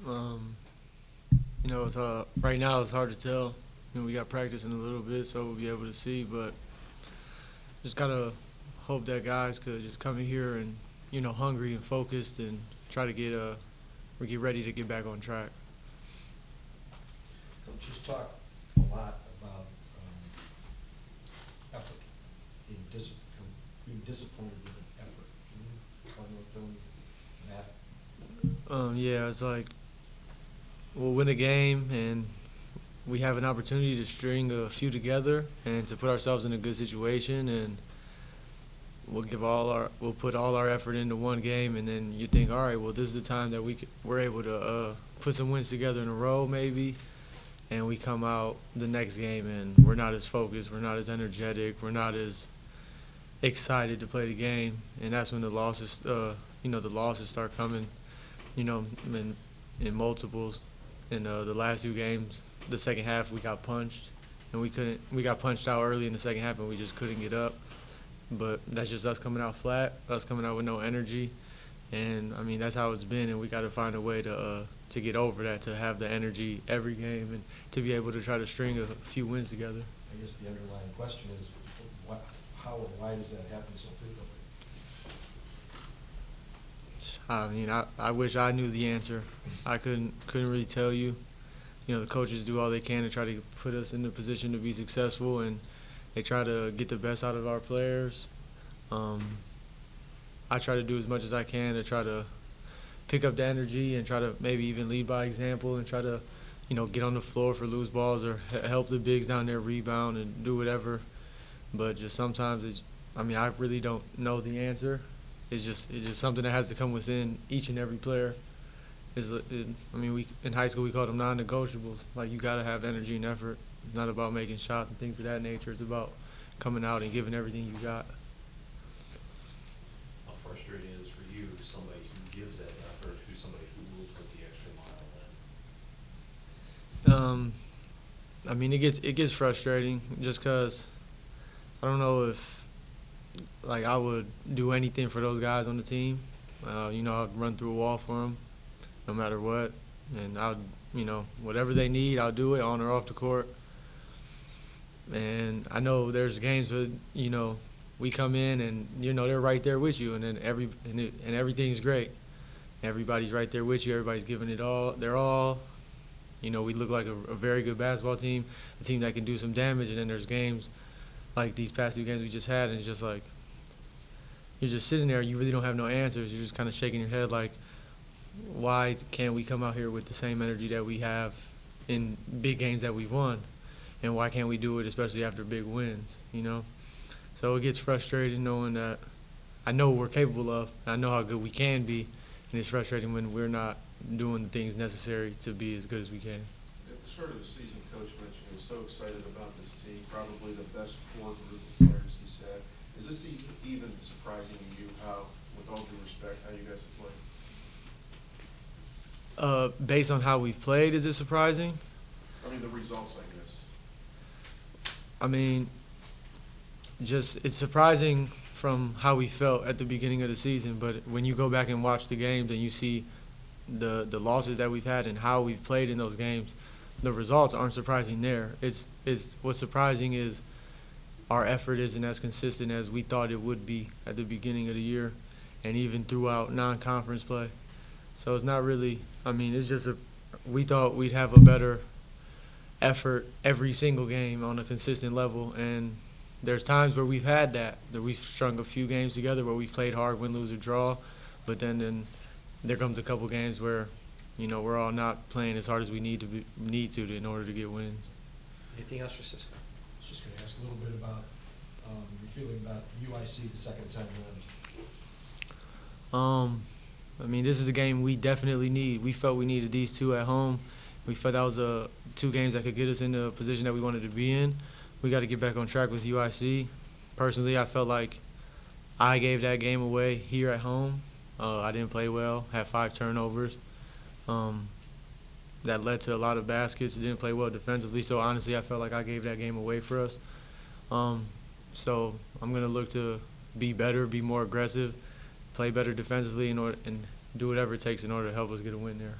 Um, it's right now it's hard to tell. We got practice in a little bit, so we'll be able to see. But just gotta hope that guys could just come in here and hungry and focused and try to get ready to get back on track. Coaches talk a lot about effort, being disappointed with an effort. Can you comment on that? Yeah, it's like we'll win a game and we have an opportunity to string a few together and to put ourselves in a good situation, and we'll put all our effort into one game, and then you think, all right, well, this is the time that we're able to put some wins together in a row maybe, and we come out the next game and we're not as focused, we're not as energetic, we're not as excited to play the game, and that's when the losses start coming, in multiples. In the last two games, the second half we got punched, and we got punched out early in the second half, and we just couldn't get up. But that's just us coming out flat, us coming out with no energy, and I mean that's how it's been, and we got to find a way to get over that, to have the energy every game, and to be able to try to string a few wins together. I guess the underlying question is, how or why does that happen so frequently? I mean, I wish I knew the answer. I couldn't really tell you. The coaches do all they can to try to put us in the position to be successful, and they try to get the best out of our players. I try to do as much as I can to try to pick up the energy and try to maybe even lead by example and try to, get on the floor for loose balls or help the bigs down there rebound and do whatever. But just sometimes I really don't know the answer. It's just something that has to come within each and every player. We in high school we called them non-negotiables. Like, you gotta have energy and effort. It's not about making shots and things of that nature. It's about coming out and giving everything you got. How frustrating it is for you, somebody who gives that effort, who's somebody who will put the extra mile in? It gets frustrating just because I don't know if like I would do anything for those guys on the team. I'd run through a wall for them, no matter what, and whatever they need, I'll do it on or off the court. And I know there's games where we come in and they're right there with you, and then everything's great. Everybody's right there with you. Everybody's giving it all. They're all. We look like a very good basketball team, a team that can do some damage. And then there's games like these past two games we just had, and it's just like you're just sitting there. You really don't have no answers. You're just kind of shaking your head like, why can't we come out here with the same energy that we have in big games that we've won? And why can't we do it, especially after big wins, So it gets frustrating knowing that I know what we're capable of. I know how good we can be, and it's frustrating when we're not doing the things necessary to be as good as we can. At the start of the season, Coach mentioned he was so excited about this team, probably the best core group of players, he said. Is this even surprising to you, how, with all due respect, how you guys have played? Based on how we've played, is it surprising? I mean, the results, I guess. I mean, it's surprising from how we felt at the beginning of the season, but when you go back and watch the games and you see the losses that we've had and how we've played in those games, the results aren't surprising there. It's what's surprising is our effort isn't as consistent as we thought it would be at the beginning of the year and even throughout non-conference play. So it's not really – it's just we thought we'd have a better effort every single game on a consistent level, and there's times where we've had that we've strung a few games together where we've played hard, win, lose, or draw, but then there comes a couple games where, we're all not playing as hard as we need to in order to get wins. Anything else for Cisco? I was just going to ask a little bit about your feeling about UIC the second time around. This is a game we definitely need. We felt we needed these two at home. We felt that was two games that could get us into a position that we wanted to be in. We got to get back on track with UIC. Personally, I felt like I gave that game away here at home. I didn't play well, had 5 turnovers. That led to a lot of baskets. Didn't play well defensively, so honestly, I felt like I gave that game away for us. So I'm going to look to be better, be more aggressive, play better defensively and do whatever it takes in order to help us get a win there.